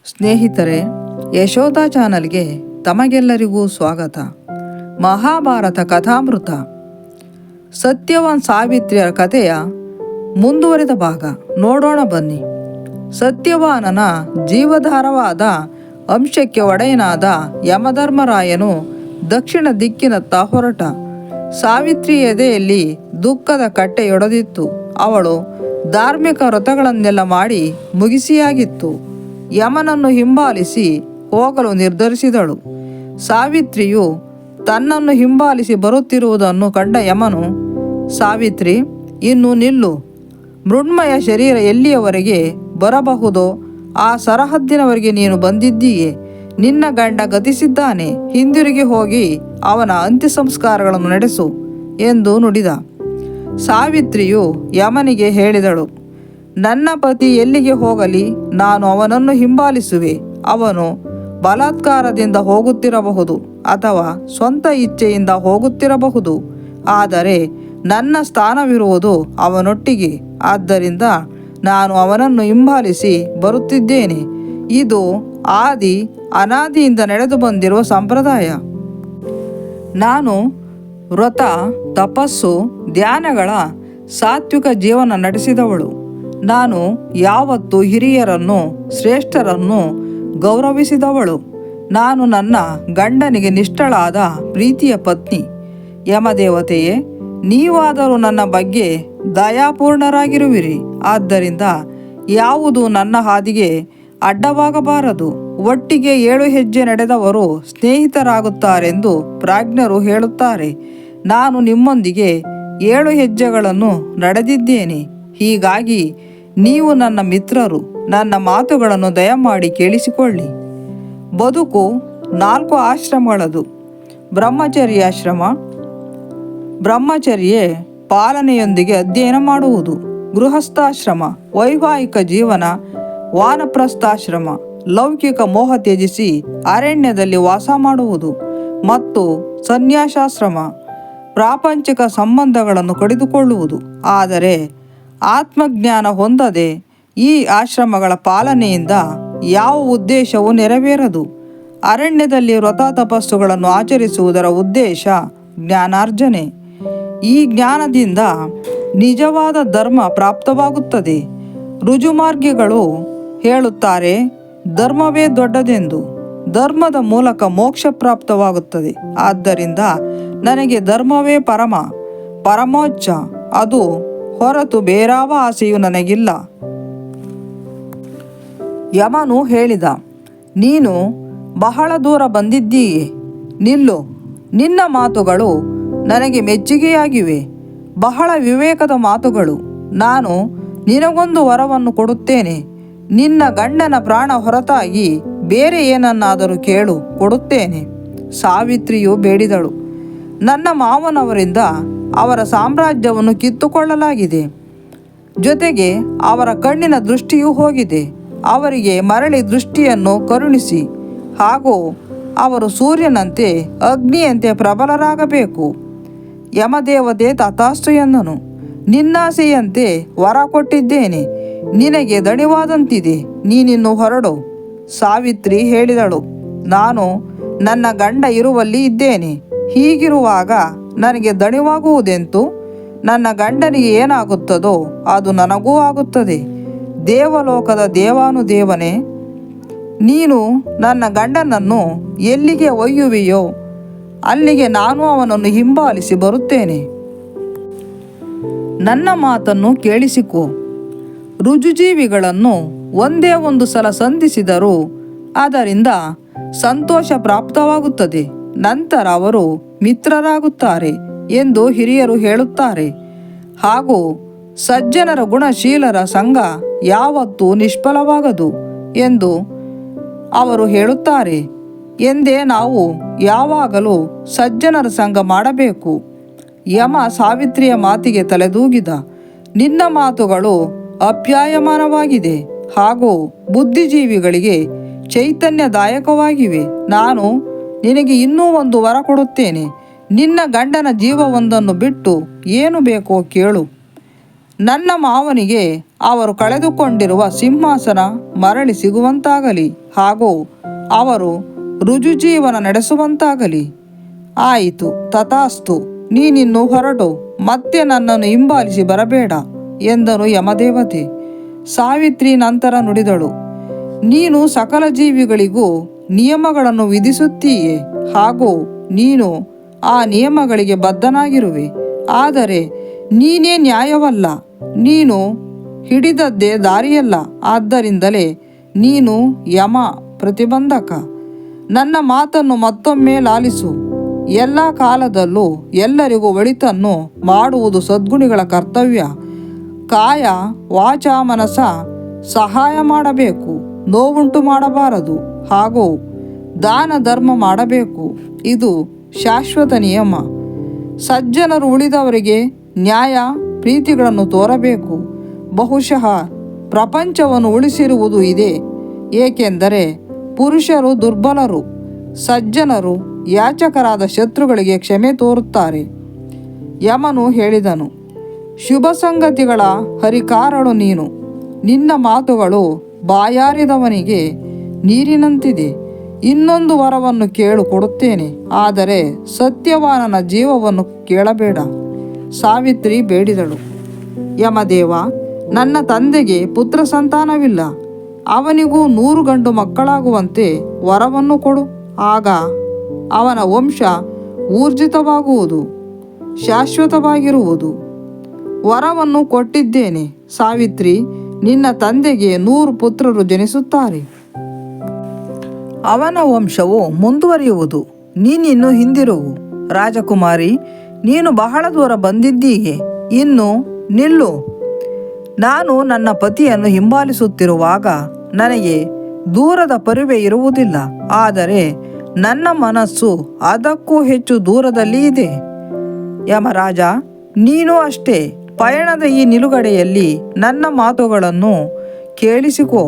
ಸ್ನೇಹಿತರೆ, ಯಶೋಧ ಚಾನಲ್ಗೆ ತಮಗೆಲ್ಲರಿಗೂ ಸ್ವಾಗತ. ಮಹಾಭಾರತ ಕಥಾಮೃತ ಸತ್ಯವಾನ್ ಸಾವಿತ್ರಿಯರ ಕಥೆಯ ಮುಂದುವರಿದ ಭಾಗ ನೋಡೋಣ ಬನ್ನಿ. ಸತ್ಯವಾನನ ಜೀವಧಾರವಾದ ಅಂಶಕ್ಕೆ ಒಡೆಯನಾದ ಯಮಧರ್ಮರಾಯನು ದಕ್ಷಿಣ ದಿಕ್ಕಿನತ್ತ ಹೊರಟ. ಸಾವಿತ್ರಿ ಎದೆಯಲ್ಲಿ ದುಃಖದ ಕಟ್ಟೆಯೊಡೆದಿತ್ತು. ಅವಳು ಧಾರ್ಮಿಕ ವ್ರತಗಳನ್ನೆಲ್ಲ ಮಾಡಿ ಮುಗಿಸಿಯಾಗಿತ್ತು. ಯಮನನ್ನು ಹಿಂಬಾಲಿಸಿ ಹೋಗಲು ನಿರ್ಧರಿಸಿದಳು. ಸಾವಿತ್ರಿಯು ತನ್ನನ್ನು ಹಿಂಬಾಲಿಸಿ ಬರುತ್ತಿರುವುದನ್ನು ಕಂಡ ಯಮನು, ಸಾವಿತ್ರಿ, ಇನ್ನು ನಿಲ್ಲು. ಮೃಣ್ಮಯ ಶರೀರ ಎಲ್ಲಿಯವರೆಗೆ ಬರಬಹುದೋ ಆ ಸರಹದ್ದಿನವರೆಗೆ ನೀನು ಬಂದಿದ್ದೀಯೆ. ನಿನ್ನ ಗಂಡ ಗತಿಸಿದ್ದಾನೆ. ಹಿಂದಿರುಗಿ ಹೋಗಿ ಅವನ ಅಂತ್ಯ ಸಂಸ್ಕಾರಗಳನ್ನು ನಡೆಸು ಎಂದು ನುಡಿದ. ಸಾವಿತ್ರಿಯು ಯಮನಿಗೆ ಹೇಳಿದಳು, ನನ್ನ ಪತಿ ಎಲ್ಲಿಗೆ ಹೋಗಲಿ, ನಾನು ಅವನನ್ನು ಹಿಂಬಾಲಿಸುವೆ. ಅವನು ಬಲಾತ್ಕಾರದಿಂದ ಹೋಗುತ್ತಿರಬಹುದು ಅಥವಾ ಸ್ವಂತ ಇಚ್ಛೆಯಿಂದ ಹೋಗುತ್ತಿರಬಹುದು. ಆದರೆ ನನ್ನ ಸ್ಥಾನವಿರುವುದು ಅವನೊಟ್ಟಿಗೆ. ಆದ್ದರಿಂದ ನಾನು ಅವನನ್ನು ಹಿಂಬಾಲಿಸಿ ಬರುತ್ತಿದ್ದೇನೆ. ಇದು ಅನಾದಿಯಿಂದ ನಡೆದು ಬಂದಿರುವ ಸಂಪ್ರದಾಯ. ನಾನು ವ್ರತ, ತಪಸ್ಸು, ಧ್ಯಾನಗಳ ಸಾತ್ವಿಕ ಜೀವನ ನಡೆಸಿದವಳು. ನಾನು ಯಾವತ್ತೂ ಹಿರಿಯರನ್ನು, ಶ್ರೇಷ್ಠರನ್ನು ಗೌರವಿಸಿದವಳು. ನಾನು ನನ್ನ ಗಂಡನಿಗೆ ನಿಷ್ಠಳಾದ ಪ್ರೀತಿಯ ಪತ್ನಿ. ಯಮದೇವತೆಯೇ, ನೀವಾದರೂ ನನ್ನ ಬಗ್ಗೆ ದಯಾಪೂರ್ಣರಾಗಿರುವಿರಿ. ಆದ್ದರಿಂದ ಯಾವುದು ನನ್ನ ಹಾದಿಗೆ ಅಡ್ಡವಾಗಬಾರದು. ಒಟ್ಟಿಗೆ 7 ಹೆಜ್ಜೆ ನಡೆದವರು ಸ್ನೇಹಿತರಾಗುತ್ತಾರೆಂದು ಪ್ರಾಜ್ಞರು ಹೇಳುತ್ತಾರೆ. ನಾನು ನಿಮ್ಮೊಂದಿಗೆ 7 ಹೆಜ್ಜೆಗಳನ್ನು ನಡೆದಿದ್ದೇನೆ. ಹೀಗಾಗಿ ನೀವು ನನ್ನ ಮಿತ್ರರು. ನನ್ನ ಮಾತುಗಳನ್ನು ದಯಮಾಡಿ ಕೇಳಿಸಿಕೊಳ್ಳಿ. ಬದುಕು 4 ಆಶ್ರಮಗಳದು. ಬ್ರಹ್ಮಚರ್ಯಾಶ್ರಮ, ಬ್ರಹ್ಮಚರ್ಯೆ ಪಾಲನೆಯೊಂದಿಗೆ ಅಧ್ಯಯನ ಮಾಡುವುದು. ಗೃಹಸ್ಥಾಶ್ರಮ, ವೈವಾಹಿಕ ಜೀವನ. ವಾನಪ್ರಸ್ಥಾಶ್ರಮ, ಲೌಕಿಕ ಮೋಹ ತ್ಯಜಿಸಿ ಅರಣ್ಯದಲ್ಲಿ ವಾಸ ಮಾಡುವುದು. ಮತ್ತು ಸನ್ಯಾಸಾಶ್ರಮ, ಪ್ರಾಪಂಚಿಕ ಸಂಬಂಧಗಳನ್ನು ಕಡಿದುಕೊಳ್ಳುವುದು. ಆದರೆ ಆತ್ಮಜ್ಞಾನ ಹೊಂದದೆ ಈ ಆಶ್ರಮಗಳ ಪಾಲನೆಯಿಂದ ಯಾವ ಉದ್ದೇಶವೂ ನೆರವೇರದು. ಅರಣ್ಯದಲ್ಲಿ ವ್ರತ ತಪಸ್ಸುಗಳನ್ನು ಆಚರಿಸುವುದರ ಉದ್ದೇಶ ಜ್ಞಾನಾರ್ಜನೆ. ಈ ಜ್ಞಾನದಿಂದ ನಿಜವಾದ ಧರ್ಮ ಪ್ರಾಪ್ತವಾಗುತ್ತದೆ. ರುಜುಮಾರ್ಗಿಗಳು ಹೇಳುತ್ತಾರೆ, ಧರ್ಮವೇ ದೊಡ್ಡದೆಂದು. ಧರ್ಮದ ಮೂಲಕ ಮೋಕ್ಷ ಪ್ರಾಪ್ತವಾಗುತ್ತದೆ. ಆದ್ದರಿಂದ ನನಗೆ ಧರ್ಮವೇ ಪರಮೋಚ್ಚ. ಅದು ಹೊರತು ಬೇರಾವ ಆಸೆಯೂ ನನಗಿಲ್ಲ. ಯಮನು ಹೇಳಿದ, ನೀನು ಬಹಳ ದೂರ ಬಂದಿದ್ದೀಯೆ. ನಿಲ್ಲು. ನಿನ್ನ ಮಾತುಗಳು ನನಗೆ ಮೆಚ್ಚುಗೆಯಾಗಿವೆ. ಬಹಳ ವಿವೇಕದ ಮಾತುಗಳು. ನಾನು ನಿನಗೊಂದು ವರವನ್ನು ಕೊಡುತ್ತೇನೆ. ನಿನ್ನ ಗಂಡನ ಪ್ರಾಣ ಹೊರತಾಗಿ ಬೇರೆ ಏನನ್ನಾದರೂ ಕೇಳು, ಕೊಡುತ್ತೇನೆ. ಸಾವಿತ್ರಿಯು ಬೇಡಿದಳು, ನನ್ನ ಮಾವನವರಿಂದ ಅವರ ಸಾಮ್ರಾಜ್ಯವನ್ನು ಕಿತ್ತುಕೊಳ್ಳಲಾಗಿದೆ. ಜೊತೆಗೆ ಅವರ ಕಣ್ಣಿನ ದೃಷ್ಟಿಯೂ ಹೋಗಿದೆ. ಅವರಿಗೆ ಮರಳಿ ದೃಷ್ಟಿಯನ್ನು ಕರುಣಿಸಿ. ಹಾಗೂ ಅವರು ಸೂರ್ಯನಂತೆ, ಅಗ್ನಿಯಂತೆ ಪ್ರಬಲರಾಗಬೇಕು. ಯಮದೇವತೆ ತಥಾಸ್ತು ಎಂದನು. ನಿನ್ನಾಸೆಯಂತೆ ವರ ಕೊಟ್ಟಿದ್ದೇನೆ. ನಿನಗೆ ದಣಿವಾದಂತಿದೆ. ನೀನಿನ್ನು ಹೊರಡು. ಸಾವಿತ್ರಿ ಹೇಳಿದಳು, ನಾನು ನನ್ನ ಗಂಡ ಇರುವಲ್ಲಿ ಇದ್ದೇನೆ. ಹೀಗಿರುವಾಗ ನನಗೆ ದಣಿವಾಗುವುದೆಂತು? ನನ್ನ ಗಂಡನಿಗೆ ಏನಾಗುತ್ತದೋ ಅದು ನನಗೂ ಆಗುತ್ತದೆ. ದೇವಲೋಕದ ದೇವಾನುದೇವನೇ, ನೀನು ನನ್ನ ಗಂಡನನ್ನು ಎಲ್ಲಿಗೆ ಒಯ್ಯುವೆಯೋ ಅಲ್ಲಿಗೆ ನಾನು ಅವನನ್ನು ಹಿಂಬಾಲಿಸಿ ಬರುತ್ತೇನೆ. ನನ್ನ ಮಾತನ್ನು ಕೇಳಿಸಿಕೋ. ರುಜುಜೀವಿಗಳನ್ನು ಒಂದೇ ಒಂದು ಸಲ ಸಂಧಿಸಿದರೂ ಅದರಿಂದ ಸಂತೋಷ ಪ್ರಾಪ್ತವಾಗುತ್ತದೆ. ನಂತರ ಅವರು ಮಿತ್ರರಾಗುತ್ತಾರೆ ಎಂದು ಹಿರಿಯರು ಹೇಳುತ್ತಾರೆ. ಹಾಗೂ ಸಜ್ಜನರ ಗುಣಶೀಲರ ಸಂಘ ಯಾವತ್ತೂ ನಿಷ್ಫಲವಾಗದು ಎಂದು ಅವರು ಹೇಳುತ್ತಾರೆ ಎಂದೇ ನಾವು ಯಾವಾಗಲೂ ಸಜ್ಜನರ ಸಂಘ ಮಾಡಬೇಕು. ಯಮ ಸಾವಿತ್ರಿಯ ಮಾತಿಗೆ ತಲೆದೂಗಿದ. ನಿನ್ನ ಮಾತುಗಳು ಅಪ್ಯಾಯಮಾನವಾಗಿದೆ ಹಾಗೂ ಬುದ್ಧಿಜೀವಿಗಳಿಗೆ ಚೈತನ್ಯದಾಯಕವಾಗಿವೆ. ನಾನು ನಿನಗೆ ಇನ್ನೂ ಒಂದು ವರ ಕೊಡುತ್ತೇನೆ. ನಿನ್ನ ಗಂಡನ ಜೀವವೊಂದನ್ನು ಬಿಟ್ಟು ಏನು ಬೇಕೋ ಕೇಳು. ನನ್ನ ಮಾವನಿಗೆ ಅವರು ಕಳೆದುಕೊಂಡಿರುವ ಸಿಂಹಾಸನ ಮರಳಿ ಸಿಗುವಂತಾಗಲಿ ಹಾಗೂ ಅವರು ರುಜುಜೀವನ ನಡೆಸುವಂತಾಗಲಿ. ಆಯಿತು, ತಥಾಸ್ತು, ನೀನಿನ್ನು ಹೊರಟು ಮತ್ತೆ ನನ್ನನ್ನು ಹಿಂಬಾಲಿಸಿ ಬರಬೇಡ ಎಂದನು ಯಮದೇವತೆ. ಸಾವಿತ್ರಿ ನಂತರ ನುಡಿದಳು, ನೀನು ಸಕಲ ಜೀವಿಗಳಿಗೂ ನಿಯಮಗಳನ್ನು ವಿಧಿಸುತ್ತೀಯೆ ಹಾಗೂ ನೀನು ಆ ನಿಯಮಗಳಿಗೆ ಬದ್ಧನಾಗಿರುವೆ. ಆದರೆ ನೀನೇ ನ್ಯಾಯವಲ್ಲ, ನೀನು ಹಿಡಿದದ್ದೇ ದಾರಿಯಲ್ಲ. ಆದ್ದರಿಂದಲೇ ನೀನು ಯಮ, ಪ್ರತಿಬಂಧಕ. ನನ್ನ ಮಾತನ್ನು ಮತ್ತೊಮ್ಮೆ ಲಾಲಿಸು. ಎಲ್ಲ ಕಾಲದಲ್ಲೂ ಎಲ್ಲರಿಗೂ ಒಳಿತನ್ನು ಮಾಡುವುದು ಸದ್ಗುಣಿಗಳ ಕರ್ತವ್ಯ. ಕಾಯ ವಾಚ ಮನಸ ಸಹಾಯ ಮಾಡಬೇಕು, ನೋವುಂಟು ಮಾಡಬಾರದು ಹಾಗೂ ದಾನ ಧರ್ಮ ಮಾಡಬೇಕು. ಇದು ಶಾಶ್ವತ ನಿಯಮ. ಸಜ್ಜನರು ಉಳಿದವರಿಗೆ ನ್ಯಾಯ ಪ್ರೀತಿಗಳನ್ನು ತೋರಬೇಕು. ಬಹುಶಃ ಪ್ರಪಂಚವನ್ನು ಉಳಿಸಿರುವುದು ಇದೆ. ಏಕೆಂದರೆ ಪುರುಷರು ದುರ್ಬಲರು, ಸಜ್ಜನರು ಯಾಚಕರಾದ ಶತ್ರುಗಳಿಗೆ ಕ್ಷಮೆ ತೋರುತ್ತಾರೆ. ಯಮನು ಹೇಳಿದನು, ಶುಭ ಸಂಗತಿಗಳ ಹರಿಕಾರಳು ನೀನು. ನಿನ್ನ ಮಾತುಗಳು ಬಾಯಾರಿದವನಿಗೆ ನೀರಿನಂತಿದೆ. ಇನ್ನೊಂದು ವರವನ್ನು ಕೇಳು, ಕೊಡುತ್ತೇನೆ. ಆದರೆ ಸತ್ಯವಾನನ ಜೀವವನ್ನು ಕೇಳಬೇಡ. ಸಾವಿತ್ರಿ ಬೇಡಿದಳು, ಯಮದೇವ, ನನ್ನ ತಂದೆಗೆ ಪುತ್ರ ಸಂತಾನವಿಲ್ಲ. ಅವನಿಗೂ 100 ಗಂಡು ಮಕ್ಕಳಾಗುವಂತೆ ವರವನ್ನು ಕೊಡು. ಆಗ ಅವನ ವಂಶ ಊರ್ಜಿತವಾಗುವುದು, ಶಾಶ್ವತವಾಗಿರುವುದು. ವರವನ್ನು ಕೊಟ್ಟಿದ್ದೇನೆ ಸಾವಿತ್ರಿ. ನಿನ್ನ ತಂದೆಗೆ 100 ಪುತ್ರರು ಜನಿಸುತ್ತಾರೆ. ಅವನ ವಂಶವು ಮುಂದುವರಿಯುವುದು. ನೀನಿನ್ನು ಹಿಂದಿರುಗು. ರಾಜಕುಮಾರಿ, ನೀನು ಬಹಳ ದೂರ ಬಂದಿದ್ದೀಯೆ. ಇನ್ನು ನಿಲ್ಲು. ನಾನು ನನ್ನ ಪತಿಯನ್ನು ಹಿಂಬಾಲಿಸುತ್ತಿರುವಾಗ ನನಗೆ ದೂರದ ಪರಿವೆ ಇರುವುದಿಲ್ಲ. ಆದರೆ ನನ್ನ ಮನಸ್ಸು ಅದಕ್ಕೂ ಹೆಚ್ಚು ದೂರದಲ್ಲಿ ಇದೆ. ಯಮರಾಜ, ನೀನು ಅಷ್ಟೇ. ಪಯಣದ ಈ ನಿಲುಗಡೆಯಲ್ಲಿ ನನ್ನ ಮಾತುಗಳನ್ನು ಕೇಳಿಸಿಕೋ.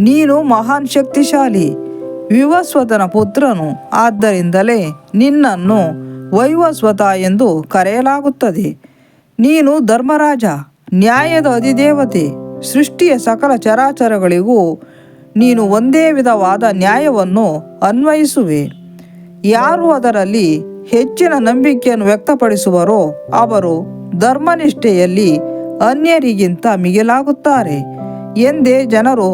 ನೀನು ಮಹಾನ್ ಶಕ್ತಿಶಾಲಿ, ವಿವಸ್ವತನ ಪುತ್ರನು. ಆದ್ದರಿಂದಲೇ ನಿನ್ನನ್ನು ವೈವಸ್ವತ ಎಂದು ಕರೆಯಲಾಗುತ್ತದೆ. ನೀನು ಧರ್ಮರಾಜ, ನ್ಯಾಯದ ಅಧಿದೇವತೆ. ಸೃಷ್ಟಿಯ ಸಕಲ ಚರಾಚರಗಳಿಗೂ ನೀನು ಒಂದೇ ವಿಧವಾದ ನ್ಯಾಯವನ್ನು ಅನ್ವಯಿಸುವೆ. ಯಾರು ಅದರಲ್ಲಿ ಹೆಚ್ಚಿನ ನಂಬಿಕೆಯನ್ನು ವ್ಯಕ್ತಪಡಿಸುವರೋ ಅವರು ಧರ್ಮನಿಷ್ಠೆಯಲ್ಲಿ ಅನ್ಯರಿಗಿಂತ ಮಿಗಿಲಾಗುತ್ತಾರೆ ಎಂದೇ ಜನರು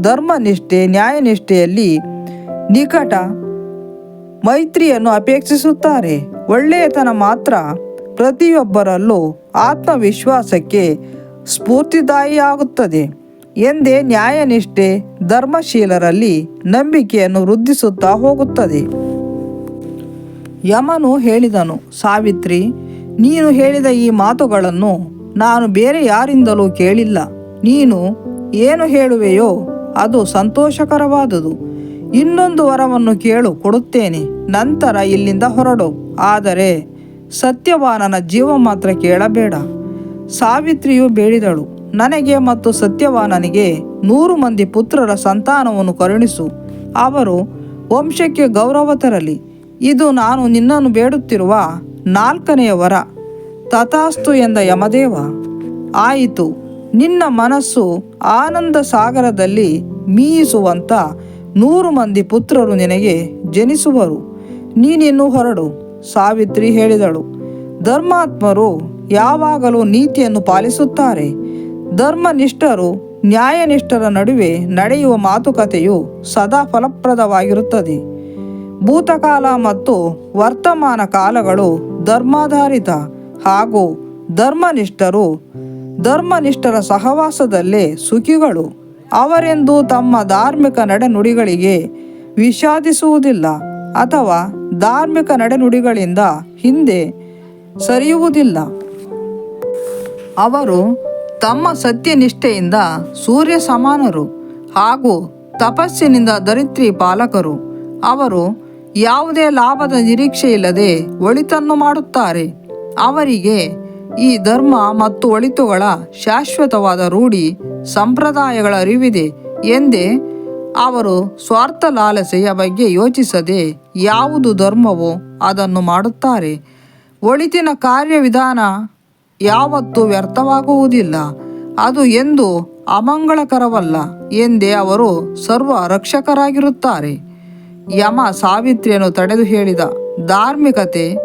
ಧರ್ಮನಿಷ್ಠೆ, ನ್ಯಾಯನಿಷ್ಠೆಯಲ್ಲಿ ನಿಕಟ ಮೈತ್ರಿಯನ್ನು ಅಪೇಕ್ಷಿಸುತ್ತಾರೆ. ಒಳ್ಳೆಯತನ ಮಾತ್ರ ಪ್ರತಿಯೊಬ್ಬರಲ್ಲೂ ಆತ್ಮವಿಶ್ವಾಸಕ್ಕೆ ಸ್ಫೂರ್ತಿದಾಯಿಯಾಗುತ್ತದೆ ಎಂದೇ ನ್ಯಾಯನಿಷ್ಠೆ ಧರ್ಮಶೀಲರಲ್ಲಿ ನಂಬಿಕೆಯನ್ನು ವೃದ್ಧಿಸುತ್ತಾ ಹೋಗುತ್ತದೆ. ಯಮನು ಹೇಳಿದನು, ಸಾವಿತ್ರಿ, ನೀನು ಹೇಳಿದ ಈ ಮಾತುಗಳನ್ನು ನಾನು ಬೇರೆ ಯಾರಿಂದಲೂ ಕೇಳಿಲ್ಲ. ನೀನು ಏನು ಹೇಳುವೆಯೋ ಅದು ಸಂತೋಷಕರವಾದುದು. ಇನ್ನೊಂದು ವರವನ್ನು ಕೇಳು, ಕೊಡುತ್ತೇನೆ. ನಂತರ ಇಲ್ಲಿಂದ ಹೊರಡು. ಆದರೆ ಸತ್ಯವಾನನ ಜೀವ ಮಾತ್ರ ಕೇಳಬೇಡ. ಸಾವಿತ್ರಿಯು ಬೇಡಿದಳು, ನನಗೆ ಮತ್ತು ಸತ್ಯವಾನನಿಗೆ 100 ಮಂದಿ ಪುತ್ರರ ಸಂತಾನವನ್ನು ಕರುಣಿಸು. ಅವರು ವಂಶಕ್ಕೆ ಗೌರವ ತರಲಿ. ಇದು ನಾನು ನಿನ್ನನ್ನು ಬೇಡುತ್ತಿರುವ 4ನೆಯ ವರ. ತಥಾಸ್ತು ಎಂದ ಯಮದೇವ. ಆಯಿತು, ನಿನ್ನ ಮನಸ್ಸು ಆನಂದ ಸಾಗರದಲ್ಲಿ ಮೀಯಿಸುವಂಥ 100 ಮಂದಿ ಪುತ್ರರು ನಿನಗೆ ಜನಿಸುವರು. ನೀನಿನ್ನು ಹೊರಡು. ಸಾವಿತ್ರಿ ಹೇಳಿದಳು, ಧರ್ಮಾತ್ಮರು ಯಾವಾಗಲೂ ನೀತಿಯನ್ನು ಪಾಲಿಸುತ್ತಾರೆ. ಧರ್ಮನಿಷ್ಠರು ನ್ಯಾಯನಿಷ್ಠರ ನಡುವೆ ನಡೆಯುವ ಮಾತುಕತೆಯು ಸದಾ ಫಲಪ್ರದವಾಗಿರುತ್ತದೆ. ಭೂತಕಾಲ ಮತ್ತು ವರ್ತಮಾನ ಕಾಲಗಳು ಧರ್ಮಾಧಾರಿತ ಹಾಗೂ ಧರ್ಮನಿಷ್ಠರ ಸಹವಾಸದಲ್ಲೇ ಸುಖಿಗಳು. ಅವರೆಂದು ತಮ್ಮ ಧಾರ್ಮಿಕ ನಡೆನುಡಿಗಳಿಗೆ ವಿಷಾದಿಸುವುದಿಲ್ಲ ಅಥವಾ ಧಾರ್ಮಿಕ ನಡೆನುಡಿಗಳಿಂದ ಹಿಂದೆ ಸರಿಯುವುದಿಲ್ಲ. ಅವರು ತಮ್ಮ ಸತ್ಯನಿಷ್ಠೆಯಿಂದ ಸೂರ್ಯ ಸಮಾನರು ಹಾಗೂ ತಪಸ್ಸಿನಿಂದ ಧರಿತ್ರಿ ಪಾಲಕರು. ಅವರು ಯಾವುದೇ ಲಾಭದ ನಿರೀಕ್ಷೆ ಇಲ್ಲದೆ ಒಳಿತನ್ನು ಮಾಡುತ್ತಾರೆ. ಅವರಿಗೆ ಈ ಧರ್ಮ ಮತ್ತು ಒಳಿತುಗಳ ಶಾಶ್ವತವಾದ ರೂಢಿ ಸಂಪ್ರದಾಯಗಳ ಅರಿವಿದೆ ಎಂದೇ ಅವರು ಸ್ವಾರ್ಥ ಲಾಲಸೆಯ ಬಗ್ಗೆ ಯೋಚಿಸದೆ ಯಾವುದು ಧರ್ಮವೋ ಅದನ್ನು ಮಾಡುತ್ತಾರೆ. ಒಳಿತಿನ ಕಾರ್ಯವಿಧಾನ ಯಾವತ್ತೂ ವ್ಯರ್ಥವಾಗುವುದಿಲ್ಲ. ಅದು ಎಂದು ಅಮಂಗಳಕರವಲ್ಲ ಎಂದೇ ಅವರು ಸರ್ವ ರಕ್ಷಕರಾಗಿರುತ್ತಾರೆ. ಯಮ ಸಾವಿತ್ರಿಯನ್ನು ತಡೆದು ಹೇಳಿದ, ಧಾರ್ಮಿಕತೆ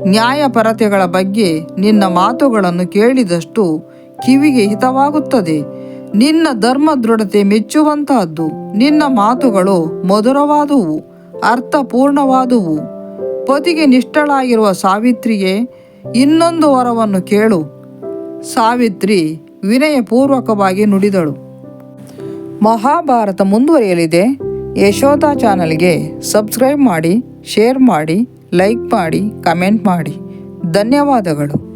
ನ್ಯಾಯಪರತೆಗಳ ಬಗ್ಗೆ ನಿನ್ನ ಮಾತುಗಳನ್ನು ಕೇಳಿದಷ್ಟು ಕಿವಿಗೆ ಹಿತವಾಗುತ್ತದೆ. ನಿನ್ನ ಧರ್ಮ ದೃಢತೆ ಮೆಚ್ಚುವಂತಹದ್ದು. ನಿನ್ನ ಮಾತುಗಳು ಮಧುರವಾದುವು, ಅರ್ಥಪೂರ್ಣವಾದುವು. ಪತಿಗೆ ನಿಷ್ಠಳಾಗಿರುವ ಸಾವಿತ್ರಿಗೆ ಇನ್ನೊಂದು ವರವನ್ನು ಕೇಳು. ಸಾವಿತ್ರಿ ವಿನಯಪೂರ್ವಕವಾಗಿ ನುಡಿದಳು. ಮಹಾಭಾರತ ಮುಂದುವರಿಯಲಿದೆ. ಯಶೋಧ ಚಾನಲ್ಗೆ ಸಬ್ಸ್ಕ್ರೈಬ್ ಮಾಡಿ, ಶೇರ್ ಮಾಡಿ, ಲೈಕ್ ಮಾಡಿ, ಕಮೆಂಟ್ ಮಾಡಿ. ಧನ್ಯವಾದಗಳು.